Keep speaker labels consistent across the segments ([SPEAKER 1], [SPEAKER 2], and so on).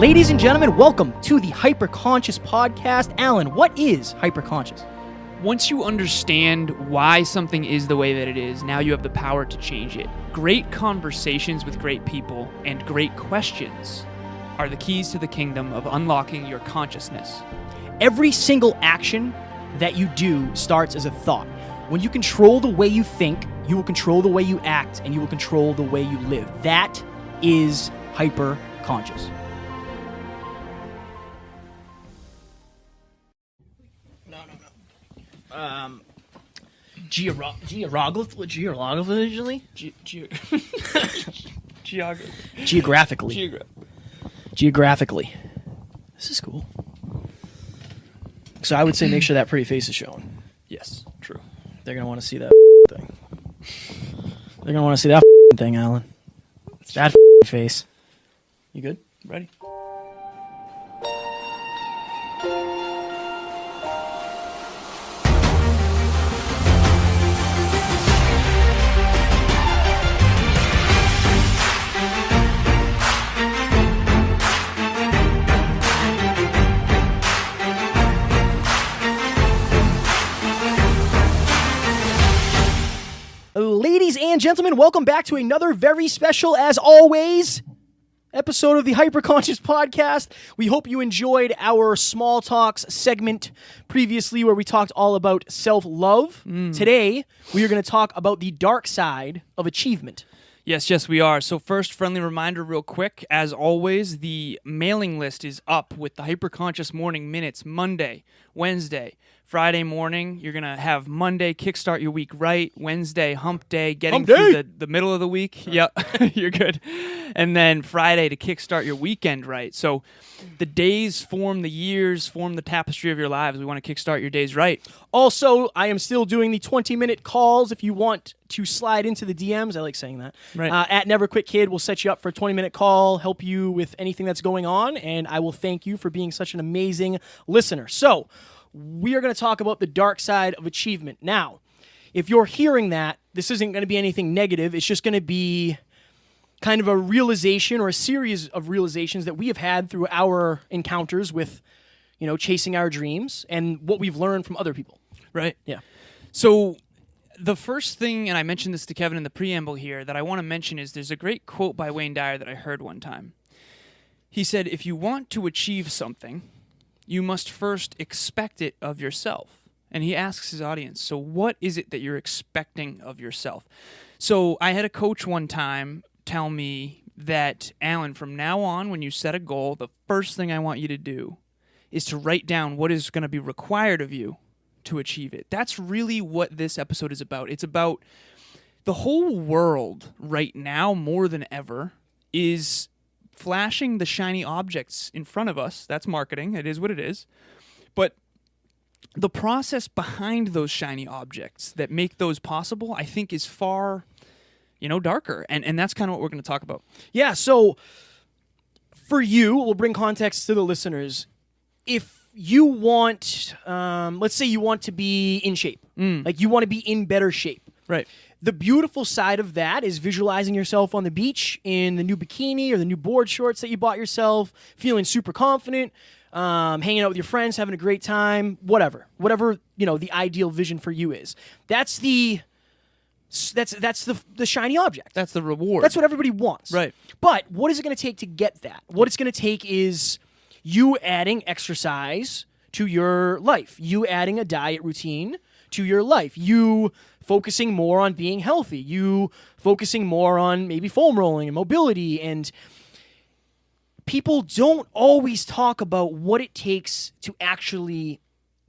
[SPEAKER 1] Ladies and gentlemen, welcome to the Hyperconscious Podcast. Alan, what is hyperconscious?
[SPEAKER 2] Once you understand why something is the way that it is, now you have the power to change it. Great conversations with great people and great questions are the keys to the kingdom of unlocking your consciousness.
[SPEAKER 1] Every single action that you do starts as a thought. When you control the way you think, you will control the way you act, and you will control the way you live. That is hyperconscious. Geographically. This is cool. So I would say make sure that pretty face is showing.
[SPEAKER 2] Yes, true.
[SPEAKER 1] They're going to want to see that thing. They're going to want to see that thing, Alan. That face. You good?
[SPEAKER 2] Ready?
[SPEAKER 1] Ladies and gentlemen, welcome back to another very special, as always, episode of the Hyperconscious Podcast. We hope you enjoyed our Small Talks segment previously where we talked all about self-love. Today, we are going to talk about the dark side of achievement.
[SPEAKER 2] Yes, we are. So first, friendly reminder real quick. As always, the mailing list is up with the Hyperconscious Morning Minutes Monday, Wednesday, Friday morning. You're going to have Monday, kickstart your week right. Wednesday, hump day, getting through the middle of the week. Yep, you're good. And then Friday to kickstart your weekend right. So the days form the years, form the tapestry of your lives. We want to kickstart your days right.
[SPEAKER 1] Also, I am still doing the 20-minute calls if you want to slide into the DMs. I like saying that.
[SPEAKER 2] Right.
[SPEAKER 1] At Never Quit Kid, we'll set you up for a 20-minute call, help you with anything that's going on, and I will thank you for being such an amazing listener. So, we are going to talk about the dark side of achievement. Now, if you're hearing that, this isn't going to be anything negative. It's just going to be kind of a realization or a series of realizations that we have had through our encounters with, chasing our dreams and what we've learned from other people.
[SPEAKER 2] Right.
[SPEAKER 1] Yeah.
[SPEAKER 2] So the first thing, and I mentioned this to Kevin in the preamble here, that I want to mention is there's a great quote by Wayne Dyer that I heard one time. He said, if you want to achieve something, you must first expect it of yourself. And he asks his audience, so what is it that you're expecting of yourself? So I had a coach one time tell me that, Alan, from now on, when you set a goal, the first thing I want you to do is to write down what is going to be required of you to achieve it. That's really what this episode is about. It's about the whole world right now, more than ever, is flashing the shiny objects in front of us. That's marketing. It is what it is. But the process behind those shiny objects that make those possible, I think, is far, darker. And that's kind of what we're going to talk about.
[SPEAKER 1] Yeah, so for you, we'll bring context to the listeners. If you want, let's say you want to be in shape, like you want to be in better shape.
[SPEAKER 2] Right.
[SPEAKER 1] The beautiful side of that is visualizing yourself on the beach in the new bikini or the new board shorts that you bought yourself, feeling super confident, hanging out with your friends, having a great time, whatever, the ideal vision for you is. That's the shiny object.
[SPEAKER 2] That's the reward.
[SPEAKER 1] That's what everybody wants.
[SPEAKER 2] Right.
[SPEAKER 1] But what is it going to take to get that? What it's going to take is you adding exercise to your life, you adding a diet routine to your life, you focusing more on being healthy, you focusing more on maybe foam rolling and mobility. And people don't always talk about what it takes to actually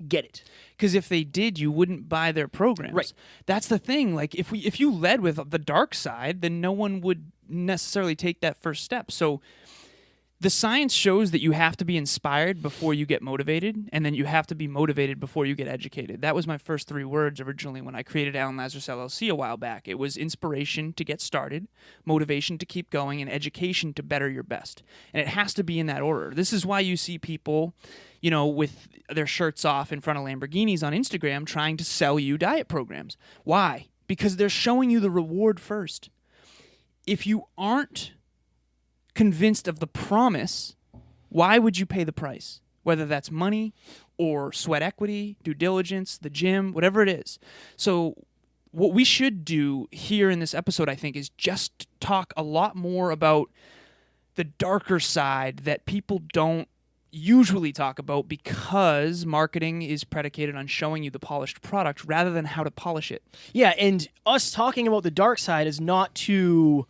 [SPEAKER 1] get it.
[SPEAKER 2] Because if they did, you wouldn't buy their programs.
[SPEAKER 1] Right.
[SPEAKER 2] That's the thing. Like if you led with the dark side, then no one would necessarily take that first step. So the science shows that you have to be inspired before you get motivated, and then you have to be motivated before you get educated. That was my first 3 words originally when I created Alan Lazarus LLC a while back. It was inspiration to get started, motivation to keep going, and education to better your best. And it has to be in that order. This is why you see people, with their shirts off in front of Lamborghinis on Instagram trying to sell you diet programs. Why? Because they're showing you the reward first. If you aren't convinced of the promise why would you pay the price? Whether that's money or sweat equity, due diligence, the gym, whatever it is. So what we should do here in this episode, I think, is just talk a lot more about the darker side that people don't usually talk about, because marketing is predicated on showing you the polished product rather than how to polish it.
[SPEAKER 1] Yeah, and us talking about the dark side is not to,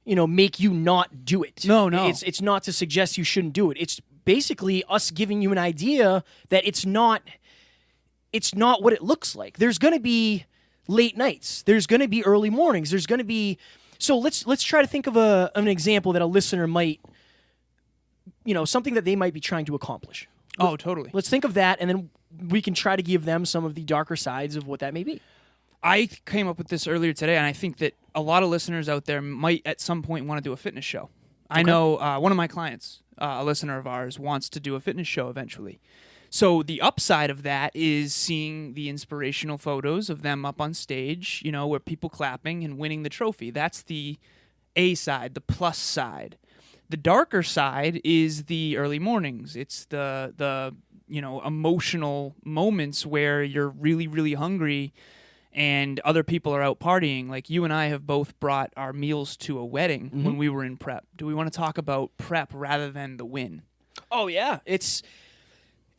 [SPEAKER 1] make you not do it.
[SPEAKER 2] No.
[SPEAKER 1] It's not to suggest you shouldn't do it. It's basically us giving you an idea that it's not what it looks like. There's going to be late nights. There's going to be early mornings. There's going to be... So let's try to think of an example that a listener might, something that they might be trying to accomplish.
[SPEAKER 2] Oh, totally.
[SPEAKER 1] Let's think of that, and then we can try to give them some of the darker sides of what that may be.
[SPEAKER 2] I came up with this earlier today, and I think that a lot of listeners out there might at some point want to do a fitness show. Okay. I know one of my clients, a listener of ours, wants to do a fitness show eventually. So the upside of that is seeing the inspirational photos of them up on stage, where people clapping and winning the trophy. That's the A side, the plus side. The darker side is the early mornings. It's the emotional moments where you're really, really hungry and other people are out partying. Like you and I have both brought our meals to a wedding when we were in prep. Do we want to talk about prep rather than the win?
[SPEAKER 1] Oh, yeah. It's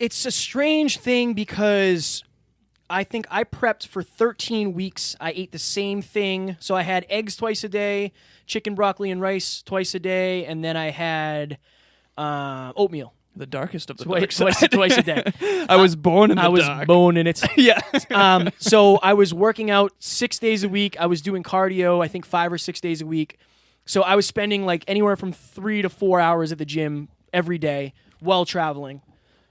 [SPEAKER 1] a strange thing because I think I prepped for 13 weeks. I ate the same thing. So I had eggs twice a day, chicken, broccoli, and rice twice a day, and then I had oatmeal.
[SPEAKER 2] The darkest of the dark side.
[SPEAKER 1] Twice a day.
[SPEAKER 2] I was born in the dark.
[SPEAKER 1] I was born in it.
[SPEAKER 2] Yeah.
[SPEAKER 1] So I was working out 6 days a week. I was doing cardio, I think 5 or 6 days a week. So I was spending like anywhere from 3 to 4 hours at the gym every day while traveling.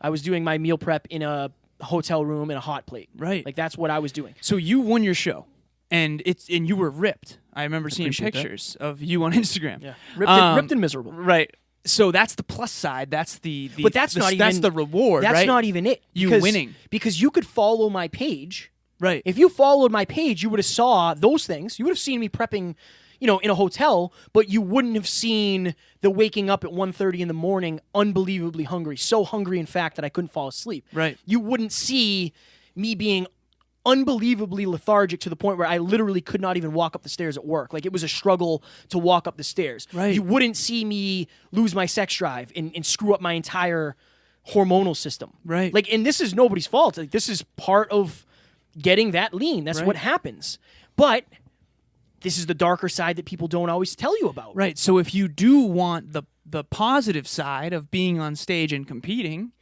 [SPEAKER 1] I was doing my meal prep in a hotel room in a hot plate.
[SPEAKER 2] Right.
[SPEAKER 1] Like that's what I was doing.
[SPEAKER 2] So you won your show, and you were ripped. I remember seeing pictures of you on Instagram.
[SPEAKER 1] Yeah. Ripped and miserable.
[SPEAKER 2] Right. So that's the plus side. That's the
[SPEAKER 1] but that's not even,
[SPEAKER 2] that's the reward.
[SPEAKER 1] That's
[SPEAKER 2] right?
[SPEAKER 1] not even it.
[SPEAKER 2] You winning
[SPEAKER 1] because you could follow my page.
[SPEAKER 2] Right.
[SPEAKER 1] If you followed my page, you would have saw those things. You would have seen me prepping, in a hotel, but you wouldn't have seen the waking up at 1:30 in the morning, unbelievably hungry, so hungry in fact that I couldn't fall asleep.
[SPEAKER 2] Right.
[SPEAKER 1] You wouldn't see me being unbelievably lethargic to the point where I literally could not even walk up the stairs at work. Like it was a struggle to walk up the stairs.
[SPEAKER 2] Right.
[SPEAKER 1] You wouldn't see me lose my sex drive and screw up my entire hormonal system.
[SPEAKER 2] Right.
[SPEAKER 1] Like, and this is nobody's fault. Like this is part of getting that lean. That's what happens. But this is the darker side that people don't always tell you about.
[SPEAKER 2] Right. So if you do want the positive side of being on stage and competing,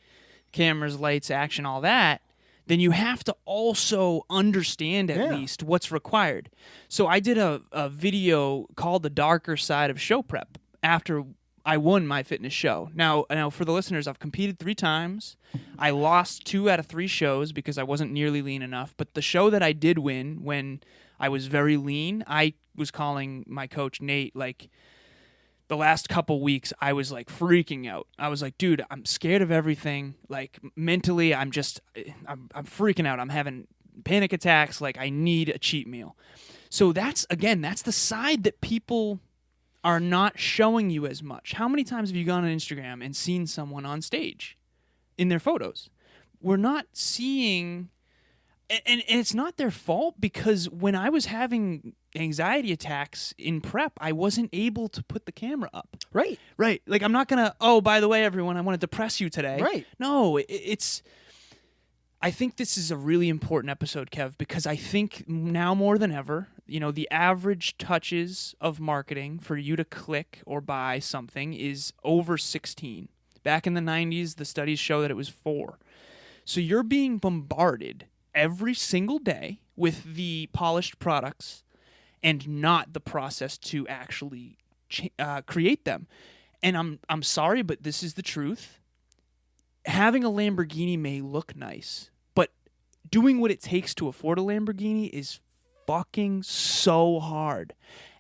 [SPEAKER 2] cameras, lights, action, all that, then you have to also understand at least what's required. So I did a video called The Darker Side of Show Prep after I won my fitness show. Now for the listeners, I've competed 3 times. I lost 2 out of 3 shows because I wasn't nearly lean enough. But the show that I did win, when I was very lean, I was calling my coach, Nate, like, the last couple weeks, I was like freaking out. I was like, dude, I'm scared of everything. Like mentally, I'm freaking out. I'm having panic attacks. Like I need a cheat meal. So that's the side that people are not showing you as much. How many times have you gone on Instagram and seen someone on stage in their photos? We're not seeing, and it's not their fault, because when I was having anxiety attacks in prep, I wasn't able to put the camera up.
[SPEAKER 1] Right.
[SPEAKER 2] Right. Like I'm not going to, oh, by the way, everyone, I want to depress you today.
[SPEAKER 1] Right.
[SPEAKER 2] No, I think this is a really important episode, Kev, because I think now more than ever, the average touches of marketing for you to click or buy something is over 16. Back in the 90s, the studies show that it was 4. So you're being bombarded every single day with the polished products and not the process to actually create them. And I'm sorry, but this is the truth. Having a Lamborghini may look nice, but doing what it takes to afford a Lamborghini is fucking so hard.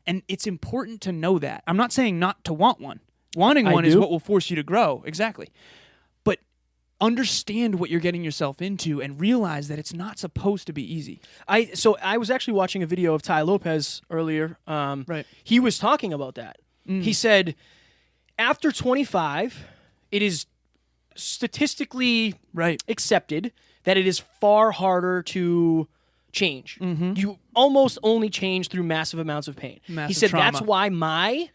[SPEAKER 2] And it's important to know that. I'm not saying not to want one. Wanting one is what will force you to grow. Exactly. But understand what you're getting yourself into and realize that it's not supposed to be easy.
[SPEAKER 1] So I was actually watching a video of Ty Lopez earlier.
[SPEAKER 2] Right.
[SPEAKER 1] He was talking about that. He said, after 25, It is statistically
[SPEAKER 2] Right.
[SPEAKER 1] accepted that it is far harder to change.
[SPEAKER 2] Mm-hmm.
[SPEAKER 1] You almost only change through massive amounts of pain. He
[SPEAKER 2] Massive
[SPEAKER 1] said
[SPEAKER 2] trauma.
[SPEAKER 1] that's why my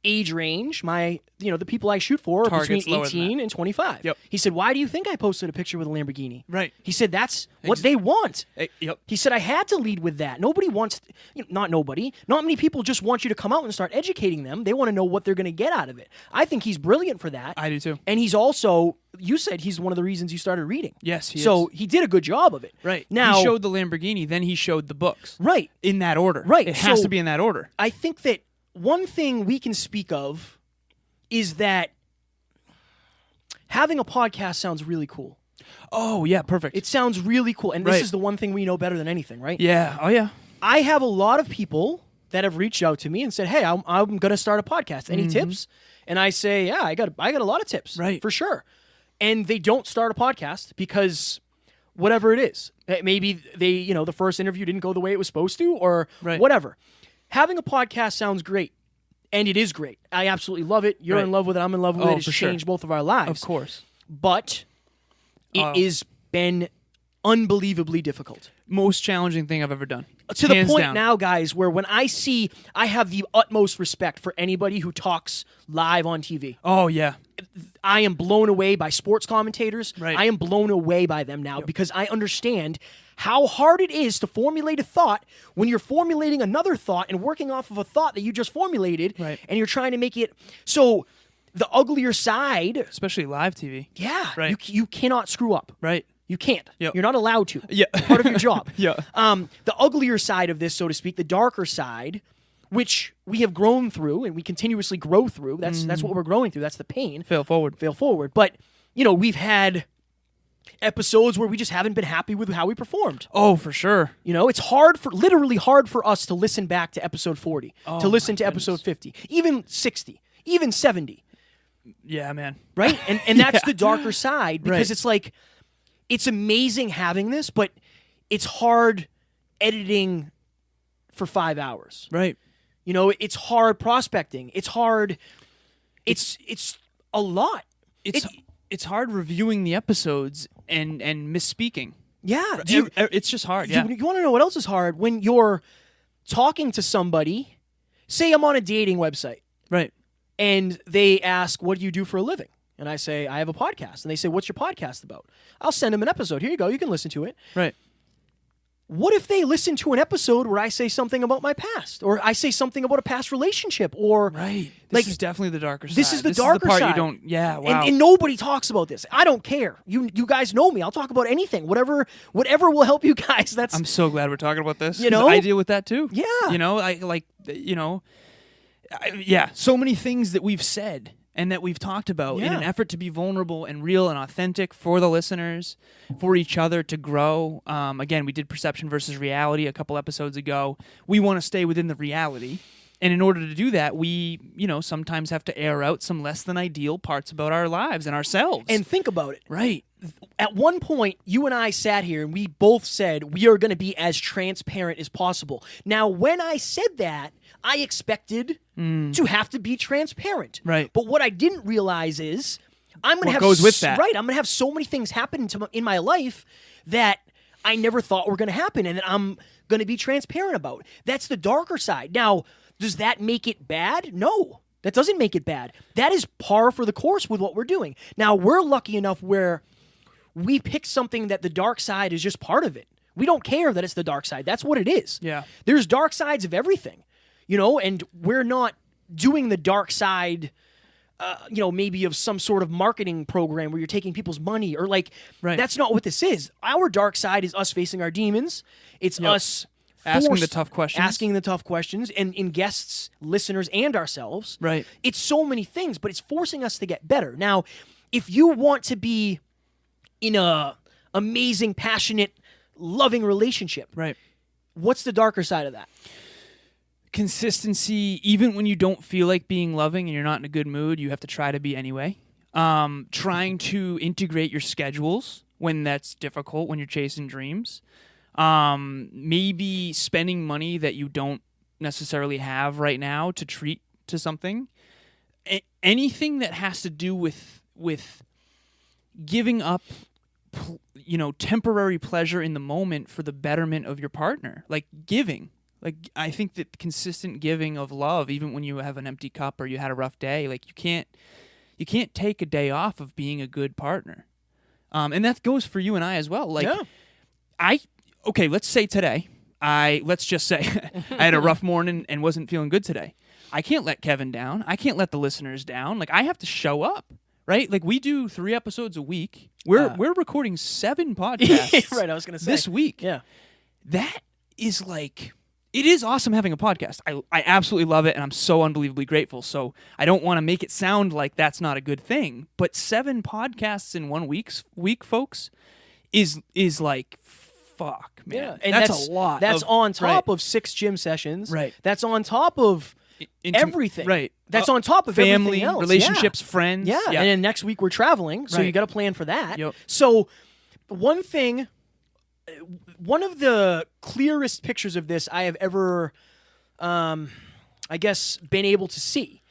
[SPEAKER 1] age range, the people I shoot for are
[SPEAKER 2] Target's
[SPEAKER 1] between
[SPEAKER 2] lower than
[SPEAKER 1] 18 and 25.
[SPEAKER 2] Yep.
[SPEAKER 1] He said, why do you think I posted a picture with a Lamborghini?
[SPEAKER 2] Right.
[SPEAKER 1] He said, that's what they want.
[SPEAKER 2] Yep.
[SPEAKER 1] He said, I had to lead with that. Nobody wants, not many people just want you to come out and start educating them. They want to know what they're going to get out of it. I think he's brilliant for that.
[SPEAKER 2] I do too.
[SPEAKER 1] And he's also, you said he's one of the reasons you started reading.
[SPEAKER 2] Yes, he
[SPEAKER 1] So
[SPEAKER 2] is.
[SPEAKER 1] he did a good job of it.
[SPEAKER 2] Right.
[SPEAKER 1] Now,
[SPEAKER 2] he showed the Lamborghini, then he showed the books.
[SPEAKER 1] right.
[SPEAKER 2] In that order.
[SPEAKER 1] Right.
[SPEAKER 2] It has
[SPEAKER 1] So-
[SPEAKER 2] to be in that order.
[SPEAKER 1] I think that one thing we can speak of is that having a podcast sounds really cool.
[SPEAKER 2] Oh, yeah, perfect.
[SPEAKER 1] It sounds really cool. And this
[SPEAKER 2] Right.
[SPEAKER 1] is the one thing we know better than anything, right?
[SPEAKER 2] yeah. Oh, yeah.
[SPEAKER 1] I have a lot of people that have reached out to me and said, hey, I'm going to start a podcast. Any tips? And I say, yeah, I got a lot of tips.
[SPEAKER 2] Right.
[SPEAKER 1] For sure. And they don't start a podcast because whatever it is, maybe they, the first interview didn't go the way it was supposed to or
[SPEAKER 2] Right.
[SPEAKER 1] whatever. Having a podcast sounds great. And it is great. I absolutely love it. You're
[SPEAKER 2] Right.
[SPEAKER 1] in love with it. I'm in love with
[SPEAKER 2] Oh,
[SPEAKER 1] it. It's
[SPEAKER 2] for sure.
[SPEAKER 1] changed both of our lives.
[SPEAKER 2] Of course.
[SPEAKER 1] But it has been unbelievably difficult.
[SPEAKER 2] Most challenging thing I've ever done.
[SPEAKER 1] To the
[SPEAKER 2] Hands
[SPEAKER 1] point
[SPEAKER 2] down.
[SPEAKER 1] now, guys, where when I have the utmost respect for anybody who talks live on TV.
[SPEAKER 2] Oh, yeah.
[SPEAKER 1] I am blown away by sports commentators.
[SPEAKER 2] Right.
[SPEAKER 1] I am blown away by them now because I understand how hard it is to formulate a thought when you're formulating another thought and working off of a thought that you just formulated,
[SPEAKER 2] Right.
[SPEAKER 1] and you're trying to make it so the uglier side.
[SPEAKER 2] Especially live TV.
[SPEAKER 1] Yeah,
[SPEAKER 2] Right.
[SPEAKER 1] you cannot screw up.
[SPEAKER 2] Right.
[SPEAKER 1] You can't.
[SPEAKER 2] Yep.
[SPEAKER 1] You're not allowed to.
[SPEAKER 2] Yeah.
[SPEAKER 1] Part of your job.
[SPEAKER 2] Yeah.
[SPEAKER 1] The uglier side of this, so to speak, the darker side, which we have grown through and we continuously grow through. That's what we're growing through. That's the pain.
[SPEAKER 2] Fail forward.
[SPEAKER 1] Fail forward. But, we've had episodes where we just haven't been happy with how we performed.
[SPEAKER 2] Oh, for sure.
[SPEAKER 1] It's literally hard for us to listen back to episode 40, to listen to episode 50, even 60, even 70.
[SPEAKER 2] Yeah, man.
[SPEAKER 1] Right? And that's the darker side because
[SPEAKER 2] Right.
[SPEAKER 1] it's like, it's amazing having this, but it's hard editing for 5 hours.
[SPEAKER 2] Right.
[SPEAKER 1] It's hard prospecting. It's hard. It's a lot.
[SPEAKER 2] It's hard reviewing the episodes and misspeaking.
[SPEAKER 1] Yeah.
[SPEAKER 2] It's just hard. Yeah.
[SPEAKER 1] You want to know what else is hard? When you're talking to somebody, say I'm on a dating website,
[SPEAKER 2] Right.
[SPEAKER 1] and they ask, what do you do for a living? And I say, I have a podcast. And they say, what's your podcast about? I'll send them an episode. Here you go. You can listen to it.
[SPEAKER 2] Right.
[SPEAKER 1] What if they listen to an episode where I say something about my past, or I say something about a past relationship, or
[SPEAKER 2] Right.
[SPEAKER 1] Like,
[SPEAKER 2] This is definitely the darker side.
[SPEAKER 1] this is the darker
[SPEAKER 2] part
[SPEAKER 1] side.
[SPEAKER 2] you don't. Yeah. Wow.
[SPEAKER 1] and nobody talks about this. I don't care. You guys know me. I'll talk about anything, whatever will help you guys. That's
[SPEAKER 2] I'm so glad we're talking about this.
[SPEAKER 1] You
[SPEAKER 2] 'cause
[SPEAKER 1] know?
[SPEAKER 2] I deal with that too.
[SPEAKER 1] Yeah.
[SPEAKER 2] Yeah. So many things that we've said and that we've talked about in
[SPEAKER 1] Yeah.
[SPEAKER 2] an effort to be vulnerable and real and authentic for the listeners, for each other to grow. Again, we did perception versus reality a couple episodes ago. We want to stay within the reality. And in order to do that, we, sometimes have to air out some less than ideal parts about our lives and ourselves.
[SPEAKER 1] and think about it.
[SPEAKER 2] right.
[SPEAKER 1] At one point, you and I sat here and we both said we are going to be as transparent as possible. Now, when I said that, I expected to have to be transparent.
[SPEAKER 2] Right.
[SPEAKER 1] But what I didn't realize is I'm going to
[SPEAKER 2] What
[SPEAKER 1] have
[SPEAKER 2] goes with that.
[SPEAKER 1] Right. I'm going to have so many things happen in my life that I never thought were going to happen and that I'm going to be transparent about. That's the darker side. Now, does that make it bad? No. That doesn't make it bad. That is par for the course with what we're doing. Now, we're lucky enough where we pick something that the dark side is just part of it. We don't care that it's the dark side. That's what it is.
[SPEAKER 2] Yeah.
[SPEAKER 1] There's dark sides of everything, and we're not doing the dark side, maybe of some sort of marketing program where you're taking people's money or
[SPEAKER 2] Right.
[SPEAKER 1] That's not what this is. Our dark side is us facing our demons. It's us
[SPEAKER 2] Asking the tough questions.
[SPEAKER 1] Asking the tough questions and in guests, listeners, and ourselves.
[SPEAKER 2] Right.
[SPEAKER 1] It's so many things, but it's forcing us to get better. Now, if you want to be in a amazing, passionate, loving relationship,
[SPEAKER 2] Right.
[SPEAKER 1] what's the darker side of that?
[SPEAKER 2] Consistency, even when you don't feel like being loving and you're not in a good mood, you have to try to be anyway. Trying to integrate your schedules when that's difficult, when you're chasing dreams. Maybe spending money that you don't necessarily have right now to treat to something. Anything that has to do with giving up temporary pleasure in the moment for the betterment of your partner. Like giving. Like I think that consistent giving of love, even when you have an empty cup or you had a rough day, like you can't take a day off of being a good partner. And that goes for you and I as well. Like let's say today, let's just say I had a rough morning and wasn't feeling good today. I can't let Kevin down. I can't let the listeners down. Like I have to show up. Right? Like we do 3 episodes a week. We're recording 7 podcasts.
[SPEAKER 1] Right, I was going to say.
[SPEAKER 2] This week.
[SPEAKER 1] Yeah.
[SPEAKER 2] That is like, it is awesome having a podcast. I absolutely love it, and I'm so unbelievably grateful. So I don't want to make it sound like that's not a good thing. But 7 podcasts in 1 week, folks, is like, fuck, man.
[SPEAKER 1] Yeah. And
[SPEAKER 2] that's a lot.
[SPEAKER 1] That's on top of 6 gym sessions.
[SPEAKER 2] Right.
[SPEAKER 1] That's on top of everything.
[SPEAKER 2] Right.
[SPEAKER 1] That's on top of
[SPEAKER 2] family,
[SPEAKER 1] everything else.
[SPEAKER 2] relationships, friends.
[SPEAKER 1] Yeah. And then next week we're traveling, so you got to plan for that.
[SPEAKER 2] Yep.
[SPEAKER 1] So one of the clearest pictures of this I have ever, I guess, been able to see.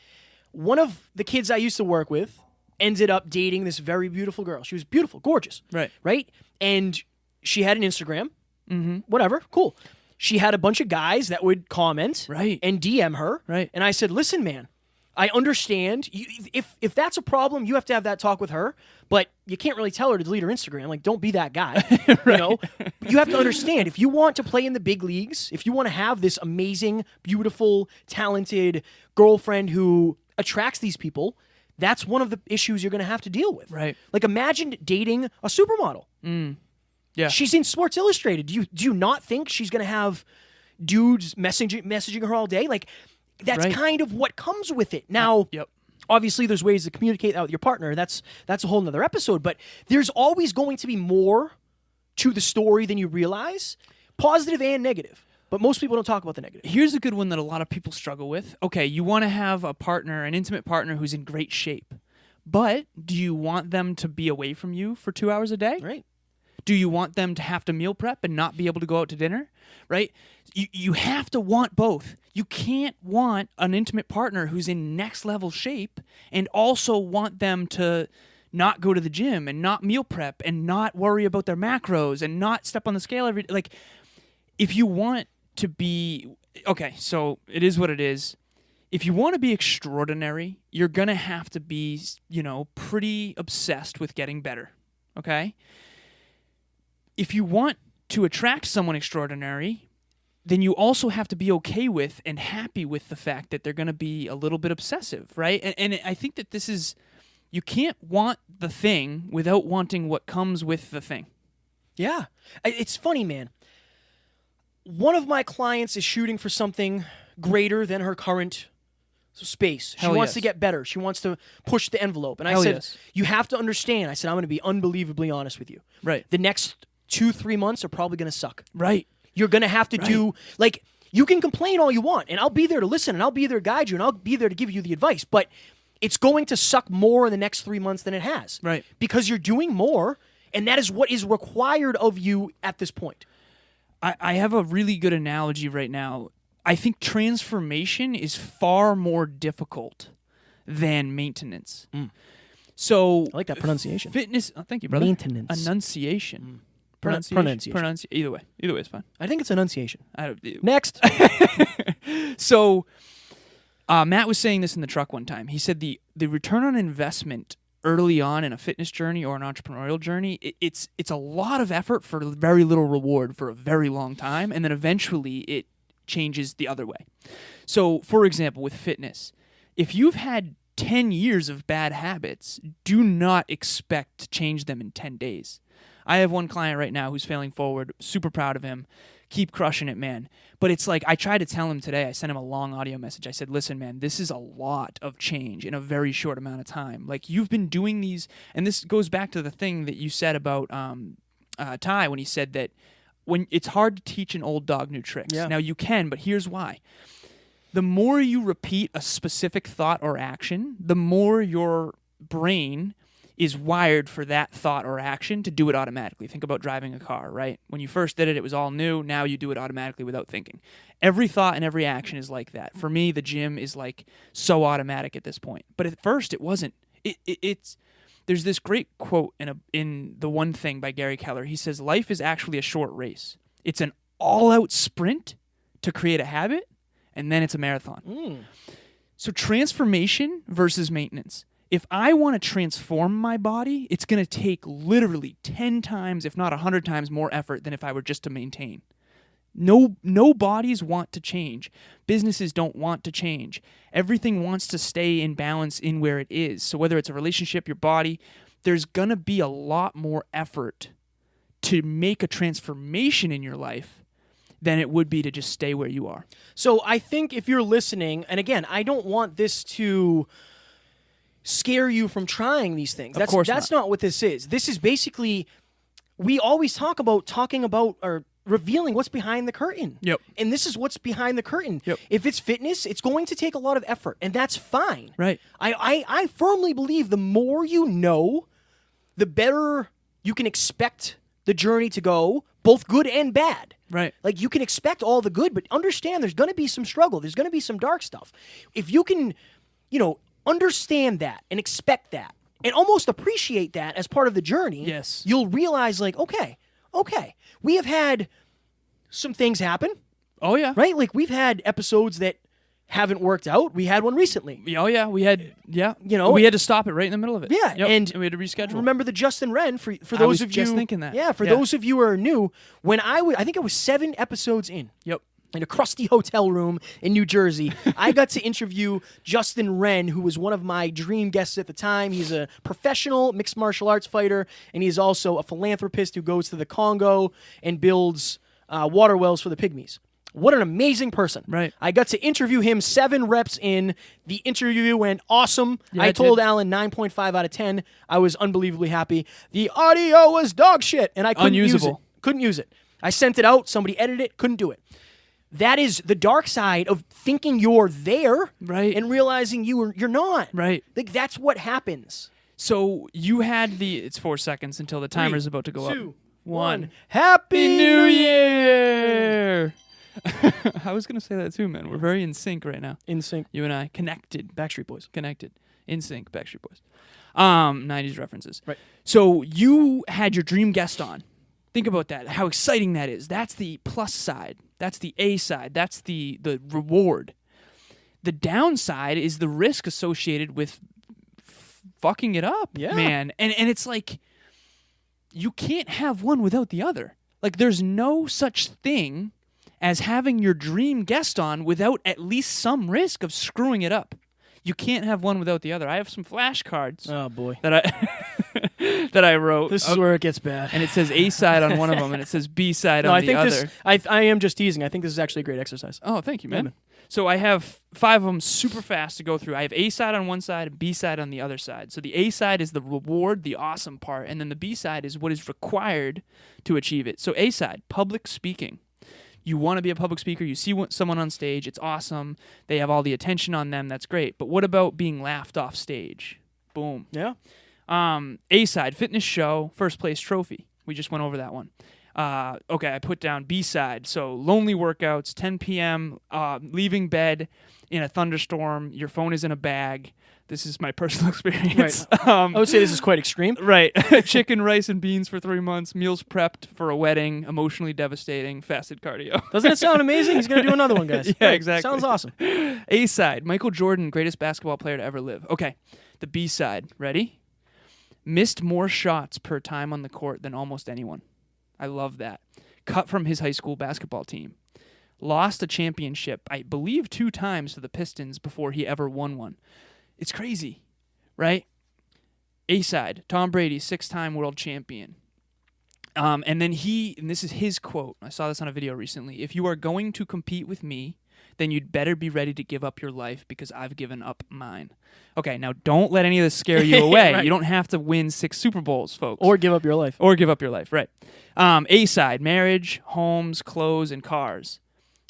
[SPEAKER 1] One of the kids I used to work with ended up dating this very beautiful girl. She was beautiful, gorgeous.
[SPEAKER 2] Right.
[SPEAKER 1] Right? And she had an Instagram.
[SPEAKER 2] Mm-hmm.
[SPEAKER 1] Whatever. Cool. She had a bunch of guys that would comment and DM her.
[SPEAKER 2] Right. And
[SPEAKER 1] I said, listen, man, I understand. If that's a problem, you have to have that talk with her. But you can't really tell her to delete her Instagram. Like, don't be that guy. You know? You have to understand, if you want to play in the big leagues, if you want to have this amazing, beautiful, talented girlfriend who attracts these people, that's one of the issues you're going to have to deal with.
[SPEAKER 2] Right.
[SPEAKER 1] Like, imagine dating a supermodel.
[SPEAKER 2] Yeah.
[SPEAKER 1] She's in Sports Illustrated. Do you not think she's going to have dudes messaging her all day? Like, that's kind of what comes with it. Now, obviously, there's ways to communicate that with your partner. That's a whole nother episode. But there's always going to be more to the story than you realize, positive and negative. But most people don't talk about the negative.
[SPEAKER 2] Here's a good one that a lot of people struggle with. Okay, you want to have a partner, an intimate partner who's in great shape. But do you want them to be away from you for 2 hours a day?
[SPEAKER 1] Right.
[SPEAKER 2] Do you want them to have to meal prep and not be able to go out to dinner? Right? You have to want both. You can't want an intimate partner who's in next level shape and also want them to not go to the gym and not meal prep and not worry about their macros and not step on the scale every day. Like, if you want to be... Okay, so it is what it is. If you want to be extraordinary, you're going to have to be, pretty obsessed with getting better. Okay? If you want to attract someone extraordinary, then you also have to be okay with and happy with the fact that they're going to be a little bit obsessive, right? And I think that this is, you can't want the thing without wanting what comes with the thing.
[SPEAKER 1] Yeah. It's funny, man. One of my clients is shooting for something greater than her current space. She wants to get better. She wants to push the envelope. And I said, you have to understand. I said, I'm going to be unbelievably honest with you.
[SPEAKER 2] Right.
[SPEAKER 1] The next 2-3 months are probably going to suck.
[SPEAKER 2] Right.
[SPEAKER 1] You're going to have to do, like, you can complain all you want, and I'll be there to listen, and I'll be there to guide you, and I'll be there to give you the advice, but it's going to suck more in the next 3 months than it has.
[SPEAKER 2] Right.
[SPEAKER 1] Because you're doing more, and that is what is required of you at this point.
[SPEAKER 2] I have a really good analogy right now. I think transformation is far more difficult than maintenance. So
[SPEAKER 1] I like that pronunciation.
[SPEAKER 2] Fitness, thank you, brother.
[SPEAKER 1] Maintenance.
[SPEAKER 2] Enunciation.
[SPEAKER 1] Pronunciation.
[SPEAKER 2] Either way is fine.
[SPEAKER 1] I think it's enunciation.
[SPEAKER 2] Next.
[SPEAKER 1] Next.
[SPEAKER 2] So, Matt was saying this in the truck one time. He said the return on investment early on in a fitness journey or an entrepreneurial journey, it's a lot of effort for very little reward for a very long time, and then eventually it changes the other way. So, for example, with fitness, if you've had 10 years of bad habits, do not expect to change them in 10 days. I have one client right now who's failing forward. Super proud of him. Keep crushing it, man. But it's like, I tried to tell him today, I sent him a long audio message. I said, listen, man, this is a lot of change in a very short amount of time. Like, you've been doing these, and this goes back to the thing that you said about Ty when he said that when it's hard to teach an old dog new tricks.
[SPEAKER 1] Yeah.
[SPEAKER 2] Now, you can, but here's why. The more you repeat a specific thought or action, the more your brain is wired for that thought or action to do it automatically. Think about driving a car, right? When you first did it, it was all new. Now you do it automatically without thinking. Every thought and every action is like that. For me, the gym is like so automatic at this point. But at first, it wasn't. There's this great quote in The One Thing by Gary Keller. He says, life is actually a short race. It's an all-out sprint to create a habit, and then it's a marathon. So transformation versus maintenance. If I want to transform my body, it's going to take literally 10 times, if not 100 times more effort than if I were just to maintain. No bodies want to change. Businesses don't want to change. Everything wants to stay in balance in where it is. So whether it's a relationship, your body, there's going to be a lot more effort to make a transformation in your life than it would be to just stay where you are.
[SPEAKER 1] So I think if you're listening, and again, I don't want this to scare you from trying these things. That's not what this is. This is basically, we always talking about or revealing what's behind the curtain.
[SPEAKER 2] Yep.
[SPEAKER 1] And this is what's behind the curtain.
[SPEAKER 2] Yep.
[SPEAKER 1] If it's fitness, it's going to take a lot of effort, and that's fine.
[SPEAKER 2] Right.
[SPEAKER 1] I firmly believe the more you know, the better you can expect the journey to go, both good and bad.
[SPEAKER 2] Right.
[SPEAKER 1] Like, you can expect all the good, but understand there's going to be some struggle. There's going to be some dark stuff. If you can, understand that and expect that and almost appreciate that as part of the journey,
[SPEAKER 2] yes,
[SPEAKER 1] you'll realize, like, okay, we have had some things happen.
[SPEAKER 2] Oh, yeah.
[SPEAKER 1] Right? Like, we've had episodes that haven't worked out. We had one recently.
[SPEAKER 2] Oh, yeah. We had to stop it right in the middle of it.
[SPEAKER 1] Yeah.
[SPEAKER 2] Yep.
[SPEAKER 1] And
[SPEAKER 2] we had to reschedule.
[SPEAKER 1] Remember the Justin Wren, for those
[SPEAKER 2] I was
[SPEAKER 1] of you.
[SPEAKER 2] just thinking that.
[SPEAKER 1] Yeah, for those of you who are new, when I think it was 7 episodes in.
[SPEAKER 2] Yep.
[SPEAKER 1] In a crusty hotel room in New Jersey, I got to interview Justin Wren, who was one of my dream guests at the time. He's a professional mixed martial arts fighter, and he's also a philanthropist who goes to the Congo and builds water wells for the pygmies. What an amazing person.
[SPEAKER 2] Right.
[SPEAKER 1] I got to interview him 7 reps in. The interview went awesome.
[SPEAKER 2] Yeah,
[SPEAKER 1] I told Alan 9.5 out of 10. I was unbelievably happy. The audio was dog shit, and I couldn't use it. Couldn't use it. I sent it out. Somebody edited it. Couldn't do it. That is the dark side of thinking you're there,
[SPEAKER 2] right,
[SPEAKER 1] and realizing you're not.
[SPEAKER 2] Right.
[SPEAKER 1] Like, that's what happens.
[SPEAKER 2] So you had it's 4 seconds until the timer's about to go
[SPEAKER 1] 2,
[SPEAKER 2] up. 1.
[SPEAKER 1] Happy
[SPEAKER 2] New Year! I was going to say that too, man. We're very in sync right now.
[SPEAKER 1] In sync.
[SPEAKER 2] You and I. Connected.
[SPEAKER 1] Backstreet Boys.
[SPEAKER 2] Connected. In sync. Backstreet Boys. 90s references.
[SPEAKER 1] Right.
[SPEAKER 2] So you had your dream guest on. Think about that. How exciting that is. That's the plus side. That's the A side. That's the reward. The downside is the risk associated with fucking it up, man. And it's like, you can't have one without the other. Like, there's no such thing as having your dream guest on without at least some risk of screwing it up. You can't have one without the other. I have some flashcards.
[SPEAKER 1] Oh, boy.
[SPEAKER 2] That I wrote.
[SPEAKER 1] This is where it gets bad.
[SPEAKER 2] And it says A side on one of them, and it says B side on the other.
[SPEAKER 1] I am just teasing. I think this is actually a great exercise.
[SPEAKER 2] Oh, thank you, man. So I have 5 of them super fast to go through. I have A side on one side and B side on the other side. So the A side is the reward, the awesome part, and then the B side is what is required to achieve it. So A side, public speaking. You want to be a public speaker. You see someone on stage. It's awesome. They have all the attention on them. That's great. But what about being laughed off stage? Boom.
[SPEAKER 1] Yeah.
[SPEAKER 2] A side, fitness show, first place trophy. We just went over that one. Okay, I put down B side. So lonely workouts, 10 p.m., leaving bed in a thunderstorm. Your phone is in a bag. This is my personal experience.
[SPEAKER 1] Right. I would say this is quite extreme.
[SPEAKER 2] Right. Chicken, rice, and beans for 3 months. Meals prepped for a wedding. Emotionally devastating. Fasted cardio.
[SPEAKER 1] Doesn't it sound amazing? He's going to do another one, guys.
[SPEAKER 2] Yeah,
[SPEAKER 1] right.
[SPEAKER 2] Exactly.
[SPEAKER 1] Sounds awesome.
[SPEAKER 2] A side. Michael Jordan, greatest basketball player to ever live. Okay. The B side. Ready? Missed more shots per time on the court than almost anyone. I love that. Cut from his high school basketball team. Lost a championship, I believe 2 times to the Pistons before he ever won one. It's crazy, right? A side, Tom Brady, 6-time world champion. And then and this is his quote. I saw this on a video recently. If you are going to compete with me, then you'd better be ready to give up your life because I've given up mine. Okay, now don't let any of this scare you away. Right. You don't have to win 6 Super Bowls, folks.
[SPEAKER 1] Or give up your life.
[SPEAKER 2] Right. A side, marriage, homes, clothes, and cars.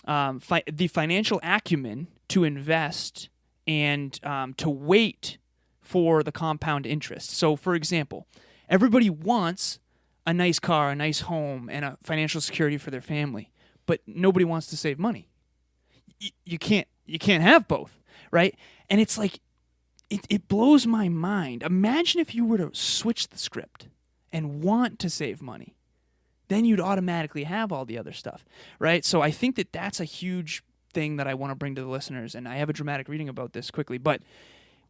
[SPEAKER 2] The financial acumen to invest and to wait for the compound interest. So, for example, everybody wants a nice car, a nice home, and a financial security for their family, but nobody wants to save money. You can't have both, right? And it's like, it blows my mind. Imagine if you were to switch the script and want to save money. Then you'd automatically have all the other stuff, right? So I think that that's a huge thing that I want to bring to the listeners, and I have a dramatic reading about this quickly. But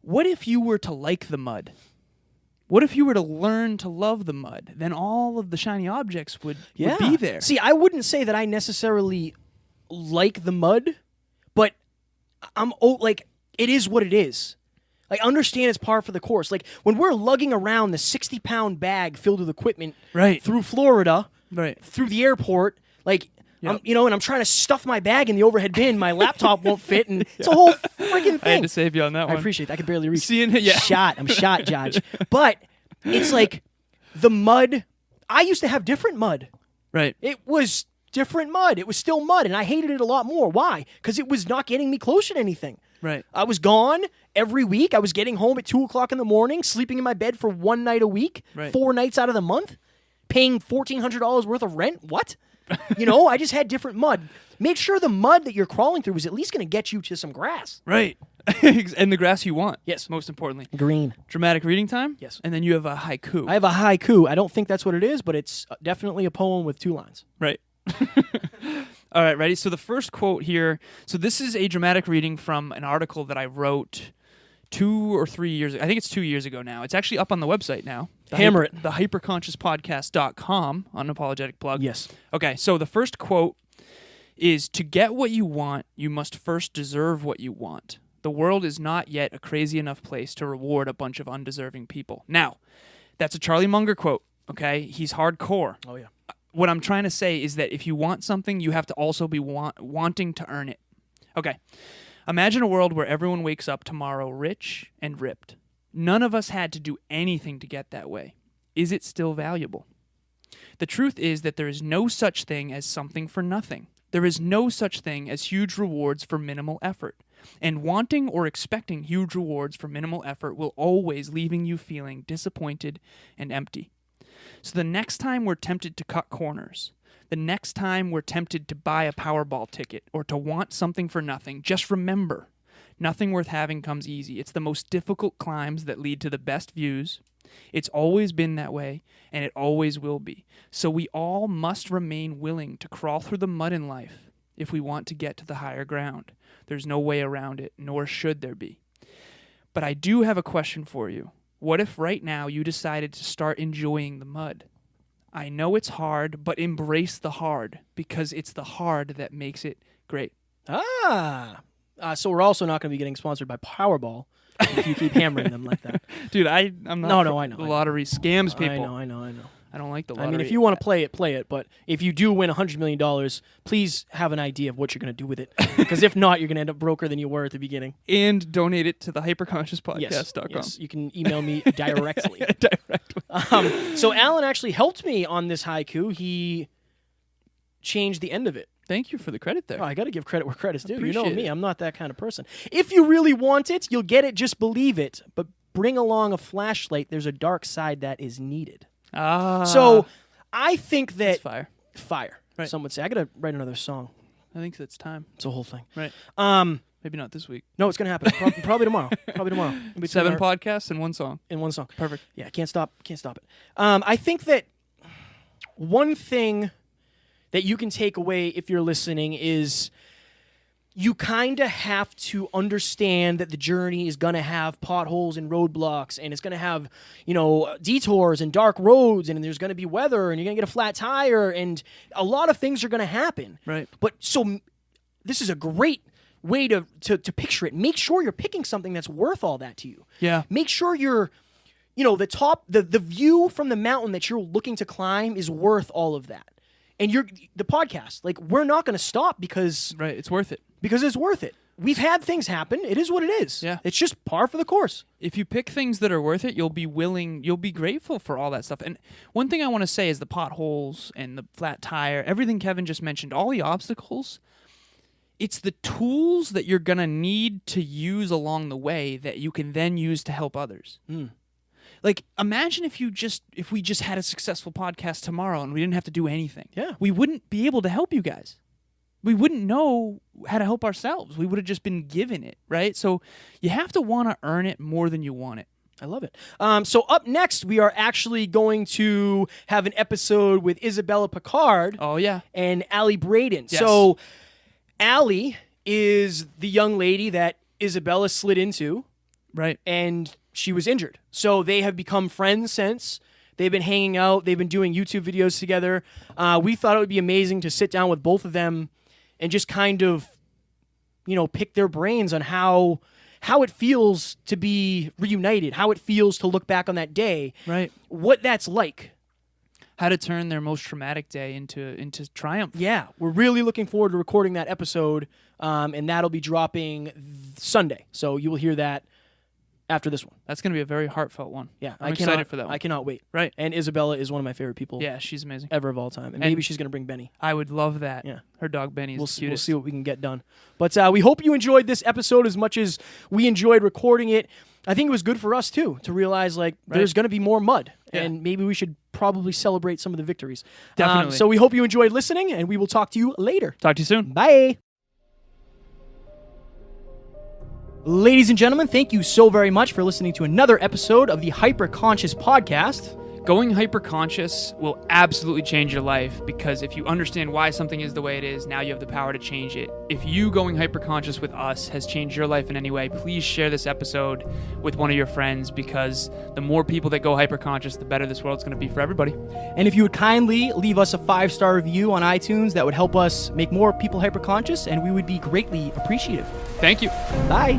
[SPEAKER 2] what if you were to like the mud? What if you were to learn to love the mud? Then all of the shiny objects would be there.
[SPEAKER 1] See, I wouldn't say that I necessarily like the mud, but it is what it is. Like, understand it's par for the course. Like, when we're lugging around the 60-pound bag filled with equipment through Florida, through the airport, like, and I'm trying to stuff my bag in the overhead bin, my laptop won't fit, and it's a whole freaking thing.
[SPEAKER 2] I had to save you on that one.
[SPEAKER 1] I appreciate that. I could barely reach.
[SPEAKER 2] Shot.
[SPEAKER 1] I'm shot, Judge. But it's like the mud. I used to have different mud.
[SPEAKER 2] Right.
[SPEAKER 1] It was different mud. It was still mud, and I hated it a lot more. Why? Because it was not getting me closer to anything.
[SPEAKER 2] Right.
[SPEAKER 1] I was gone every week. I was getting home at 2 o'clock in the morning, sleeping in my bed for one night a week, 4 nights out of the month, paying $1,400 worth of rent. What? I just had different mud. Make sure the mud that you're crawling through is at least going to get you to some grass.
[SPEAKER 2] Right. And the grass you want.
[SPEAKER 1] Yes.
[SPEAKER 2] Most importantly.
[SPEAKER 1] Green.
[SPEAKER 2] Dramatic reading time?
[SPEAKER 1] Yes.
[SPEAKER 2] And then you have a haiku.
[SPEAKER 1] I have a haiku. I don't think that's what it is, but it's definitely a poem with 2 lines.
[SPEAKER 2] Right. All right, ready? So the first quote here, so this is a dramatic reading from an article that I wrote 2 or 3 years ago. I think it's 2 years ago now. It's actually up on the website now.
[SPEAKER 1] Hammer it.
[SPEAKER 2] The hyperconsciouspodcast.com, unapologetic plug.
[SPEAKER 1] Yes.
[SPEAKER 2] Okay, so the first quote is, to get what you want, you must first deserve what you want. The world is not yet a crazy enough place to reward a bunch of undeserving people. Now, that's a Charlie Munger quote, okay? He's hardcore.
[SPEAKER 1] Oh, yeah.
[SPEAKER 2] What I'm trying to say is that if you want something, you have to also be wanting to earn it. Okay. Imagine a world where everyone wakes up tomorrow rich and ripped. None of us had to do anything to get that way. Is it still valuable? The truth is that there is no such thing as something for nothing. There is no such thing as huge rewards for minimal effort. And wanting or expecting huge rewards for minimal effort will always leaving you feeling disappointed and empty. So the next time we're tempted to cut corners, the next time we're tempted to buy a Powerball ticket or to want something for nothing, just remember, nothing worth having comes easy. It's the most difficult climbs that lead to the best views. It's always been that way, and it always will be. So we all must remain willing to crawl through the mud in life if we want to get to the higher ground. There's no way around it, nor should there be. But I do have a question for you. What if right now you decided to start enjoying the mud? I know it's hard, but embrace the hard, because it's the hard that makes it great.
[SPEAKER 1] So we're also not going to be getting sponsored by Powerball if you keep hammering them like that.
[SPEAKER 2] Dude, I'm not.
[SPEAKER 1] No, I know.
[SPEAKER 2] The lottery scams people.
[SPEAKER 1] I know.
[SPEAKER 2] I don't like the lottery.
[SPEAKER 1] I mean, if you want to play it. But if you do win $100 million, please have an idea of what you're going to do with it. Because if not, you're going to end up broker than you were at the beginning.
[SPEAKER 2] And donate it to the hyperconsciouspodcast.com.
[SPEAKER 1] Yes, you can email me directly. So Alan actually helped me on this haiku. He changed the end of it.
[SPEAKER 2] Thank you for the credit there.
[SPEAKER 1] Oh, I got to give credit where credit's due. You know
[SPEAKER 2] Appreciate
[SPEAKER 1] me.
[SPEAKER 2] it.
[SPEAKER 1] I'm not that kind of person. If you really want it, you'll get it. Just believe it. But bring along a flashlight. There's a dark side that is needed. So I think that...
[SPEAKER 2] That's
[SPEAKER 1] Fire.
[SPEAKER 2] Right.
[SPEAKER 1] Some would say. I got to write another song.
[SPEAKER 2] I think it's time.
[SPEAKER 1] It's a whole thing.
[SPEAKER 2] Right. Maybe not this week.
[SPEAKER 1] No, it's going to happen. Probably tomorrow. It'll be
[SPEAKER 2] 7 podcasts and 1 song.
[SPEAKER 1] In 1 song.
[SPEAKER 2] Perfect.
[SPEAKER 1] Yeah, can't stop it. I think that one thing that you can take away if you're listening is you kind of have to understand that the journey is going to have potholes and roadblocks, and it's going to have, detours and dark roads, and there's going to be weather, and you're going to get a flat tire, and a lot of things are going to happen.
[SPEAKER 2] Right.
[SPEAKER 1] But so this is a great way to picture it. Make sure you're picking something that's worth all that to you.
[SPEAKER 2] Yeah.
[SPEAKER 1] Make sure you're, the view from the mountain that you're looking to climb is worth all of that. And the podcast, like, we're not going to stop because...
[SPEAKER 2] Right, it's worth it.
[SPEAKER 1] Because it's worth it. We've had things happen. It is what it is.
[SPEAKER 2] Yeah.
[SPEAKER 1] It's just par for the course.
[SPEAKER 2] If you pick things that are worth it, you'll be grateful for all that stuff. And one thing I want to say is the potholes and the flat tire, everything Kevin just mentioned, all the obstacles, it's the tools that you're going to need to use along the way that you can then use to help others. Like, imagine if we just had a successful podcast tomorrow and we didn't have to do anything.
[SPEAKER 1] Yeah.
[SPEAKER 2] We wouldn't be able to help you guys. we wouldn't know how to help ourselves. We would have just been given it, right? So you have to want to earn it more than you want it.
[SPEAKER 1] I love it. So up next, we are actually going to have an episode with Isabella Picard.
[SPEAKER 2] Oh, yeah.
[SPEAKER 1] And Allie Braden.
[SPEAKER 2] Yes.
[SPEAKER 1] So Allie is the young lady that Isabella slid into.
[SPEAKER 2] Right.
[SPEAKER 1] And she was injured. So they have become friends since. They've been hanging out. They've been doing YouTube videos together. We thought it would be amazing to sit down with both of them and just kind of, pick their brains on how it feels to be reunited, how it feels to look back on that day,
[SPEAKER 2] Right.
[SPEAKER 1] what that's like.
[SPEAKER 2] How to turn their most traumatic day into triumph.
[SPEAKER 1] Yeah, we're really looking forward to recording that episode, and that'll be dropping Sunday. So you will hear that after this one.
[SPEAKER 2] That's going to be a very heartfelt one.
[SPEAKER 1] Yeah,
[SPEAKER 2] I'm excited for that one.
[SPEAKER 1] I cannot wait.
[SPEAKER 2] Right.
[SPEAKER 1] And Isabella is one of my favorite people
[SPEAKER 2] Yeah, she's amazing.
[SPEAKER 1] ever of all time. And maybe she's going to bring Benny.
[SPEAKER 2] I would love that.
[SPEAKER 1] Yeah.
[SPEAKER 2] Her dog Benny is
[SPEAKER 1] We'll
[SPEAKER 2] the
[SPEAKER 1] see
[SPEAKER 2] cutest.
[SPEAKER 1] what we can get done. But we hope you enjoyed this episode as much as we enjoyed recording it. I think it was good for us, too, to realize, there's going to be more mud.
[SPEAKER 2] Yeah.
[SPEAKER 1] And maybe we should probably celebrate some of the victories.
[SPEAKER 2] Definitely.
[SPEAKER 1] So we hope you enjoyed listening, and we will talk to you later.
[SPEAKER 2] Talk to you soon.
[SPEAKER 1] Bye. Ladies and gentlemen, thank you so very much for listening to another episode of the Hyper Conscious Podcast.
[SPEAKER 2] Going hyper-conscious will absolutely change your life, because if you understand why something is the way it is, now you have the power to change it. If you going hyper-conscious with us has changed your life in any way, please share this episode with one of your friends, because the more people that go hyper-conscious, the better this world's going to be for everybody.
[SPEAKER 1] And if you would kindly leave us a 5-star review on iTunes, that would help us make more people hyper-conscious, and we would be greatly appreciative.
[SPEAKER 2] Thank you.
[SPEAKER 1] Bye.